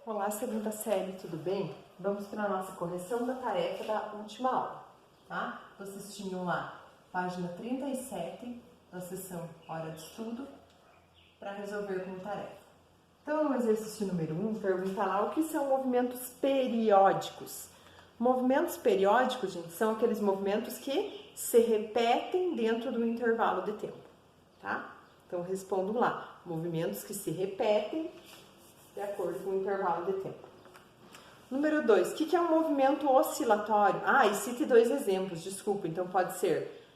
Olá, segunda série, tudo bem? Vamos para a nossa correção da tarefa da última aula, tá? Vocês tinham lá, página 37 da sessão Hora de Estudo, para resolver como tarefa. Então, no exercício número 1, pergunta lá o que são movimentos periódicos. Movimentos periódicos, gente, são aqueles movimentos que se repetem dentro do intervalo de tempo, tá? Então, respondo lá, movimentos que se repetem de acordo com o intervalo de tempo. Número 2, o que é um movimento oscilatório? E cite dois exemplos, desculpa. Então, pode ser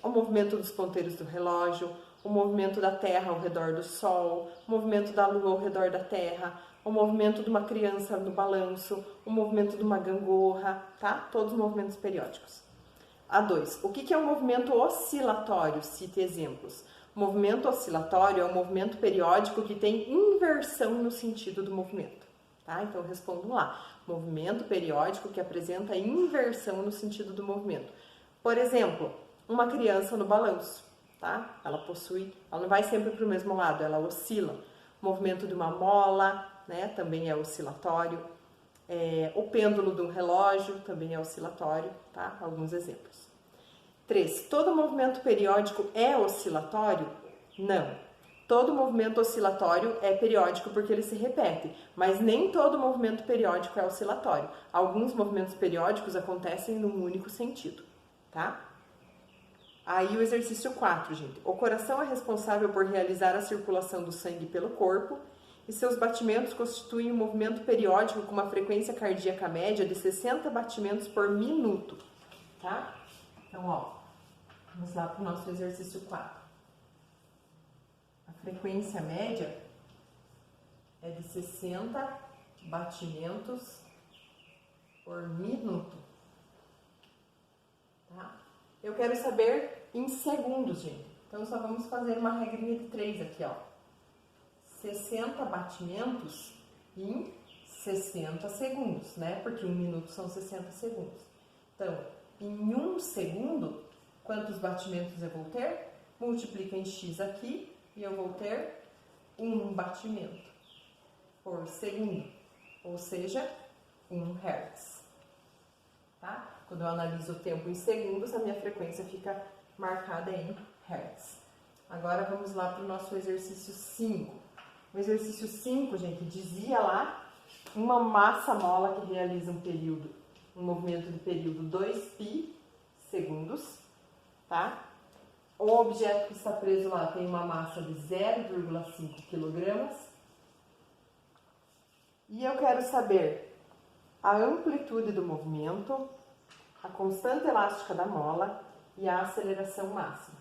o movimento dos ponteiros do relógio, o movimento da Terra ao redor do Sol, o movimento da Lua ao redor da Terra, o movimento de uma criança no balanço, o movimento de uma gangorra, tá? Todos movimentos periódicos. A2, o que é um movimento oscilatório? Cite exemplos. O movimento oscilatório é um movimento periódico que tem inversão no sentido do movimento. Tá? Então, respondo lá. Movimento periódico que apresenta inversão no sentido do movimento. Por exemplo, uma criança no balanço. Tá? Ela não vai sempre para o mesmo lado, ela oscila. O movimento de uma mola, né, também é oscilatório. O pêndulo de um relógio também é oscilatório. Tá? Alguns exemplos. 3. Todo movimento periódico é oscilatório? Não. Todo movimento oscilatório é periódico porque ele se repete, mas nem todo movimento periódico é oscilatório. Alguns movimentos periódicos acontecem num único sentido, tá? Aí o exercício 4, gente. O coração é responsável por realizar a circulação do sangue pelo corpo e seus batimentos constituem um movimento periódico com uma frequência cardíaca média de 60 batimentos por minuto, tá? Então, vamos lá para o nosso exercício 4. A frequência média é de 60 batimentos por minuto. Tá? Eu quero saber em segundos, gente. Então, só vamos fazer uma regrinha de 3 aqui, 60 batimentos em 60 segundos, né? Porque 1 minuto são 60 segundos. Então, em 1 segundo, quantos batimentos eu vou ter? Multiplica em x aqui e eu vou ter 1 batimento por segundo, ou seja, 1 Hz. Tá? Quando eu analiso o tempo em segundos, a minha frequência fica marcada em Hz. Agora vamos lá para o nosso exercício 5. O exercício 5, gente, dizia lá uma massa mola que realiza um movimento de período 2π segundos, tá? O objeto que está preso lá tem uma massa de 0,5 kg. E eu quero saber a amplitude do movimento, a constante elástica da mola e a aceleração máxima.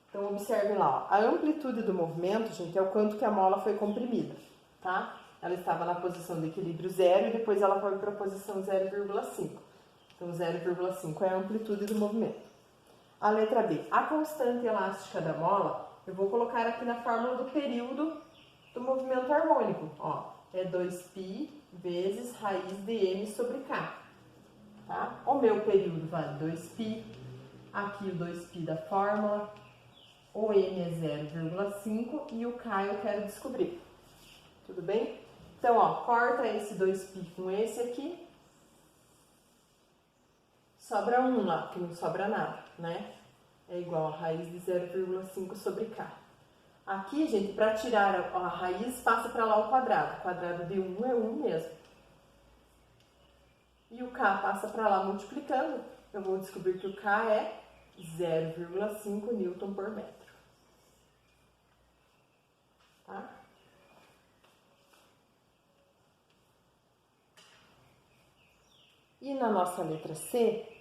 Então, observe lá, a amplitude do movimento, gente, é o quanto que a mola foi comprimida, tá? Ela estava na posição de equilíbrio 0 e depois ela foi para a posição 0,5. Então, 0,5 é a amplitude do movimento. A letra B, a constante elástica da mola, eu vou colocar aqui na fórmula do período do movimento harmônico. É 2π vezes raiz de m sobre k. Tá? O meu período vale 2π, aqui o 2π da fórmula, o m é 0,5 e o k eu quero descobrir. Tudo bem? Então, corta esse 2π com esse aqui. Sobra 1 lá, porque não sobra nada, né? É igual a raiz de 0,5 sobre k. Aqui, gente, para tirar a raiz, passa para lá o quadrado. O quadrado de 1 é 1 mesmo. E o k passa para lá multiplicando. Eu vou descobrir que o k é 0,5 Newton por metro. Tá? E na nossa letra C,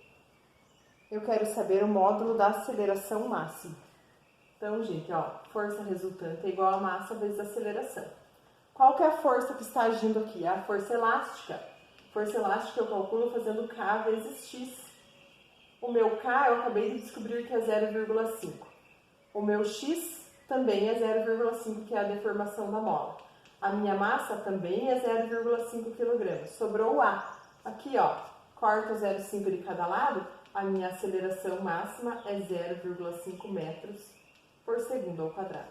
eu quero saber o módulo da aceleração máxima. Então, gente, força resultante é igual a massa vezes a aceleração. Qual que é a força que está agindo aqui? É a força elástica. Força elástica eu calculo fazendo K vezes X. O meu K eu acabei de descobrir que é 0,5. O meu X também é 0,5, que é a deformação da mola. A minha massa também é 0,5 kg. Sobrou o A. Aqui, corta 0,5 de cada lado, a minha aceleração máxima é 0,5 metros por segundo ao quadrado.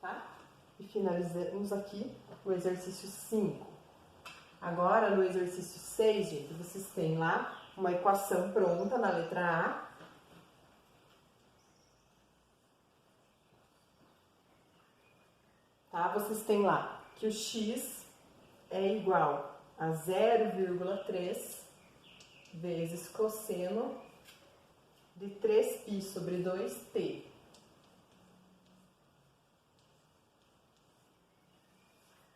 Tá? E finalizamos aqui o exercício 5. Agora, no exercício 6, gente, vocês têm lá uma equação pronta na letra A. Tá? Vocês têm lá que o x é igual a 0,3 vezes cosseno de 3π sobre 2t.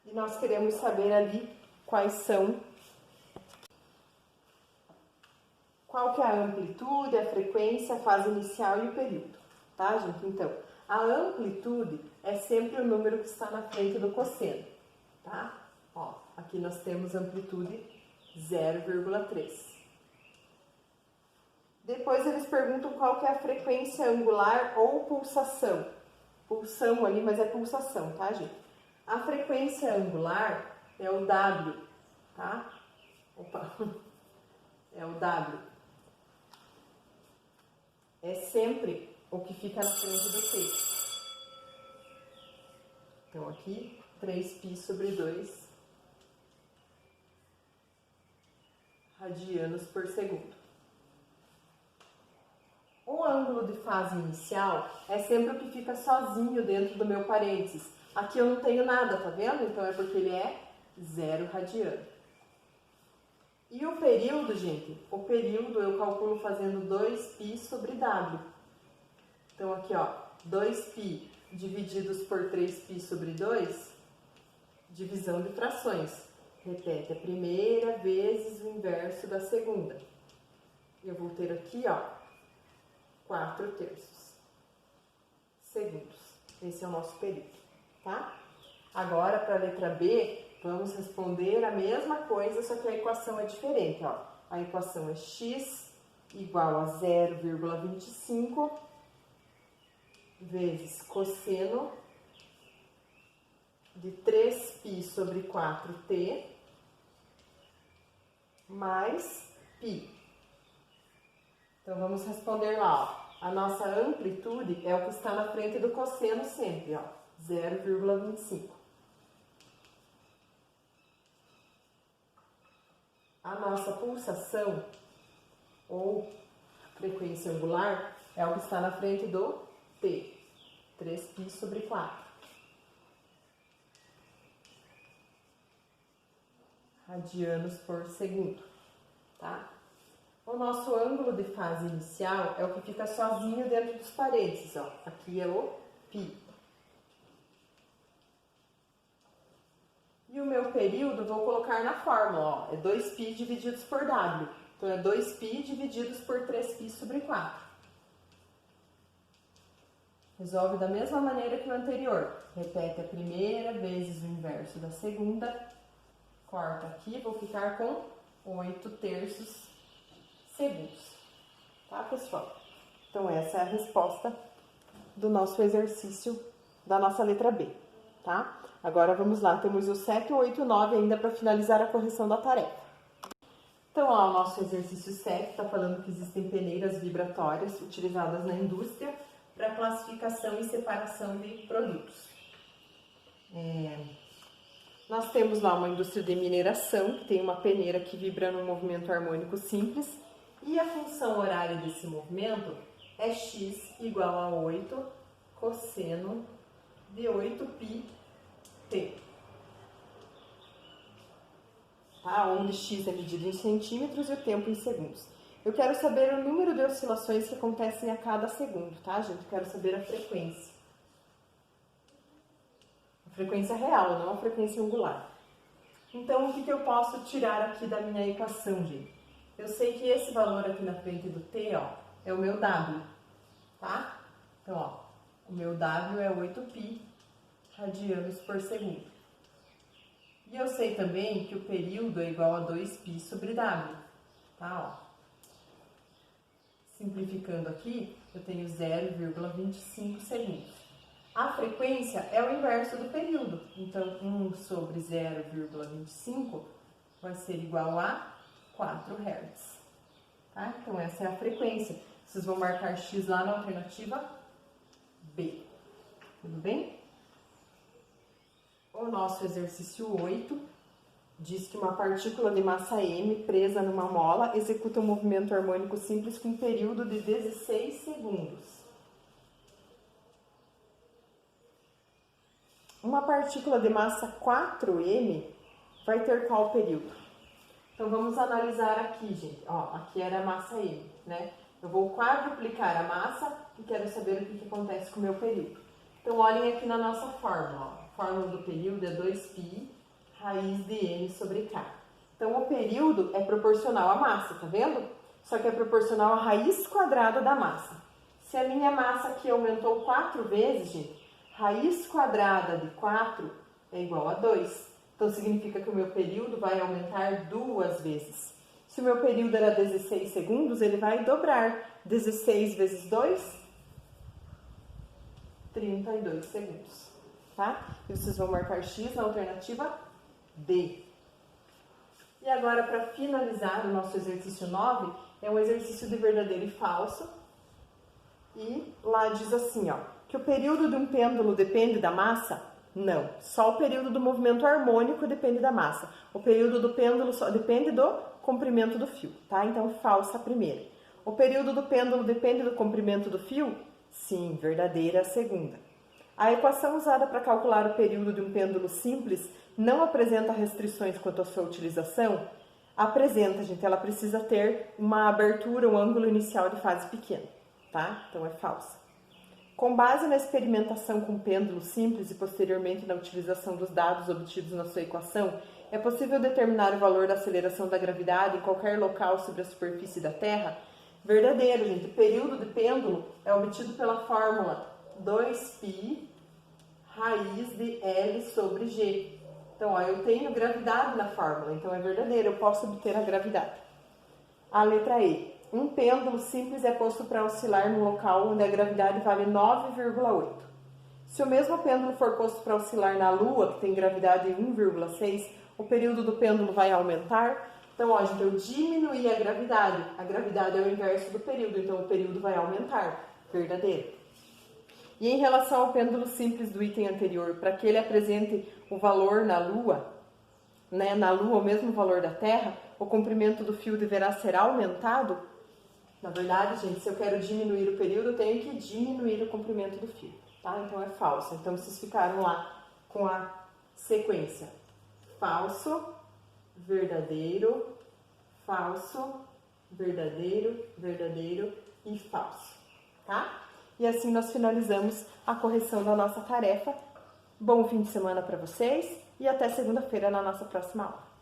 E nós queremos saber ali qual que é a amplitude, a frequência, a fase inicial e o período, tá, gente? Então, a amplitude é sempre o número que está na frente do cosseno, tá? Ó, aqui nós temos amplitude 0,3. Depois eles perguntam qual que é a frequência angular ou pulsação. Pulsão ali, mas é pulsação, tá, gente? A frequência angular é o W, tá? Opa, é o W. É sempre o que fica na frente do T. Então, aqui, 3π sobre 2 radianos por segundo. O ângulo de fase inicial é sempre o que fica sozinho dentro do meu parênteses. Aqui eu não tenho nada, tá vendo? Então, é porque ele é 0 radiano. E o período, gente? O período eu calculo fazendo 2π sobre W. Então, aqui, ó, 2π divididos por 3π sobre 2, divisão de frações. Repete a primeira vezes o inverso da segunda. Eu vou ter aqui, ó, 4/3 segundos. Esse é o nosso período, tá? Agora, para a letra B, vamos responder a mesma coisa, só que a equação é diferente, ó. A equação é x igual a 0,25 vezes cosseno de 3π sobre 4t mais π. Então, vamos responder lá, ó. A nossa amplitude é o que está na frente do cosseno sempre, ó, 0,25. A nossa pulsação, ou frequência angular, é o que está na frente do T, 3π sobre 4. Radianos por segundo, tá? O nosso ângulo de fase inicial é o que fica sozinho dentro dos parênteses, ó. Aqui é o π. E o meu período vou colocar na fórmula, ó. É 2π divididos por W. Então, é 2π divididos por 3π sobre 4. Resolve da mesma maneira que o anterior. Repete a primeira vezes o inverso da segunda. Corta aqui, vou ficar com 8/3 segundos. Tá, pessoal? Então, essa é a resposta do nosso exercício da nossa letra B, tá? Agora, vamos lá. Temos o 7, 8 e 9 ainda para finalizar a correção da tarefa. Então, ó, o nosso exercício 7 está falando que existem peneiras vibratórias utilizadas na indústria para classificação e separação de produtos. Nós temos lá uma indústria de mineração, que tem uma peneira que vibra num movimento harmônico simples, e a função horária desse movimento é x igual a 8 cosseno de 8πt. Tá? Onde x é medido em centímetros e o tempo em segundos. Eu quero saber o número de oscilações que acontecem a cada segundo, tá, gente? Eu quero saber a frequência. A frequência real, não a frequência angular. Então, o que eu posso tirar aqui da minha equação, gente? Eu sei que esse valor aqui na frente do t, ó, é o meu W, tá? Então, ó, o meu W é 8π radianos por segundo. E eu sei também que o período é igual a 2π sobre W, tá? Ó. Simplificando aqui, eu tenho 0,25 segundos. A frequência é o inverso do período. Então, 1 sobre 0,25 vai ser igual a 4 Hz. Tá? Então, essa é a frequência. Vocês vão marcar X lá na alternativa B. Tudo bem? O nosso exercício 8 diz que uma partícula de massa m presa numa mola executa um movimento harmônico simples com um período de 16 segundos. Uma partícula de massa 4m vai ter qual período? Então vamos analisar aqui, gente. Ó, aqui era a massa m, né? Eu vou quadruplicar a massa e quero saber o que acontece com o meu período. Então olhem aqui na nossa fórmula. Ó. A fórmula do período é 2π raiz de m sobre k. Então o período é proporcional à massa, tá vendo? Só que é proporcional à raiz quadrada da massa. Se a minha massa aqui aumentou 4 vezes, gente, raiz quadrada de 4 é igual a 2. Então, significa que o meu período vai aumentar 2 vezes. Se o meu período era 16 segundos, ele vai dobrar. 16 vezes 2, 32 segundos. Tá? E vocês vão marcar X na alternativa D. E agora, para finalizar o nosso exercício 9, é um exercício de verdadeiro e falso. E lá diz assim, ó, que o período de um pêndulo depende da massa? Não, só o período do movimento harmônico depende da massa. O período do pêndulo só depende do comprimento do fio, tá? Então, falsa a primeira. O período do pêndulo depende do comprimento do fio? Sim, verdadeira a segunda. A equação usada para calcular o período de um pêndulo simples não apresenta restrições quanto à sua utilização? Apresenta, gente, ela precisa ter uma abertura, um ângulo inicial de fase pequeno, tá? Então, é falsa. Com base na experimentação com pêndulo simples e posteriormente na utilização dos dados obtidos na sua equação, é possível determinar o valor da aceleração da gravidade em qualquer local sobre a superfície da Terra? Verdadeiro, gente. O período de pêndulo é obtido pela fórmula 2π raiz de L sobre G. Então, ó, eu tenho gravidade na fórmula, então é verdadeiro, eu posso obter a gravidade. A letra E. Um pêndulo simples é posto para oscilar no local onde a gravidade vale 9,8. Se o mesmo pêndulo for posto para oscilar na Lua, que tem gravidade 1,6, o período do pêndulo vai aumentar. Então, ó, gente, eu diminuí a gravidade. A gravidade é o inverso do período, então o período vai aumentar. Verdadeiro. E em relação ao pêndulo simples do item anterior, para que ele apresente o valor na Lua, né, na Lua o mesmo valor da Terra, o comprimento do fio deverá ser aumentado? Na verdade, gente, se eu quero diminuir o período, eu tenho que diminuir o comprimento do fio, tá? Então, é falso. Então, vocês ficaram lá com a sequência falso, verdadeiro, verdadeiro, verdadeiro e falso, tá? E assim nós finalizamos a correção da nossa tarefa. Bom fim de semana para vocês e até segunda-feira na nossa próxima aula.